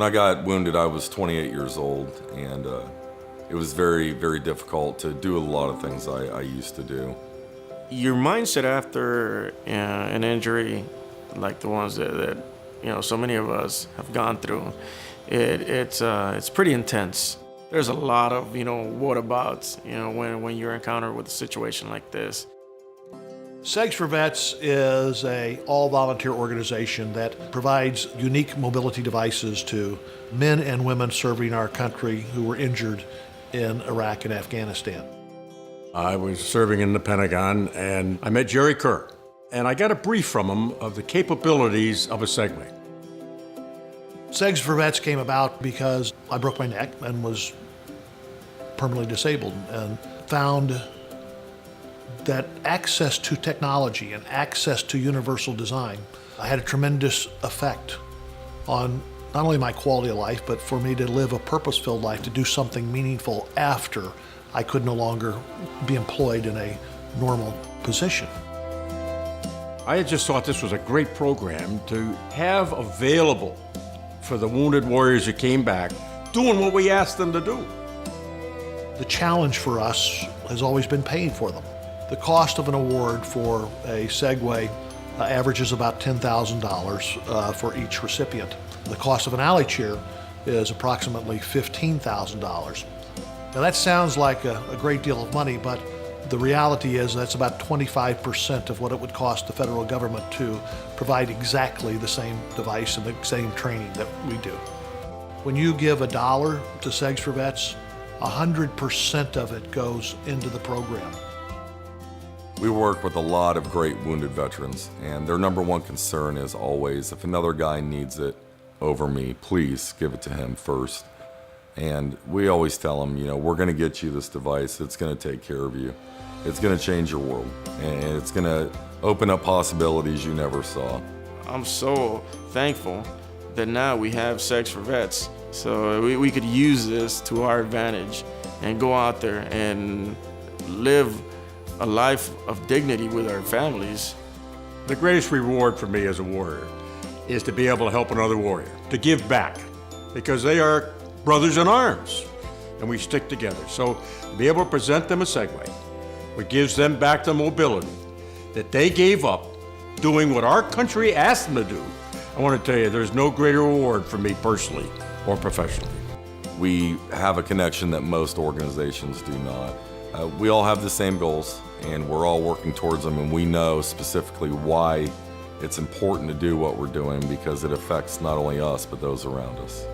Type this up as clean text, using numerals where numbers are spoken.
When I got wounded, I was 28 years old, and it was very, very difficult to do a lot of things I used to do. Your mindset after an injury like the ones that so many of us have gone through, it's pretty intense. There's a lot of whatabouts when you're encountered with a situation like this. Segs4Vets is an all-volunteer organization that provides unique mobility devices to men and women serving our country who were injured in Iraq and Afghanistan. I was serving in the Pentagon, and I met Jerry Kerr, and I got a brief from him of the capabilities of a Segway. Segs4Vets came about because I broke my neck and was permanently disabled, and found that access to technology and access to universal design had a tremendous effect on not only my quality of life, but for me to live a purpose-filled life, to do something meaningful after I could no longer be employed in a normal position. I had just thought this was a great program to have available for the wounded warriors who came back, doing what we asked them to do. The challenge for us has always been paying for them. The cost of an award for a Segway averages about $10,000 for each recipient. The cost of an alley chair is approximately $15,000. Now that sounds like a great deal of money, but the reality is that's about 25% of what it would cost the federal government to provide exactly the same device and the same training that we do. When you give $1 to Segs4Vets, 100% of it goes into the program. We work with a lot of great wounded veterans, and their number one concern is always, if another guy needs it over me, please give it to him first. And we always tell them, we're going to get you this device. It's going to take care of you. It's going to change your world, and it's going to open up possibilities you never saw. I'm so thankful that now we have Segs4Vets, so we could use this to our advantage and go out there and live a life of dignity with our families. The greatest reward for me as a warrior is to be able to help another warrior, to give back, because they are brothers in arms, and we stick together. So to be able to present them a Segway, which gives them back the mobility that they gave up doing what our country asked them to do, I want to tell you, there's no greater reward for me personally or professionally. We have a connection that most organizations do not. We all have the same goals, and we're all working towards them, and we know specifically why it's important to do what we're doing, because it affects not only us, but those around us.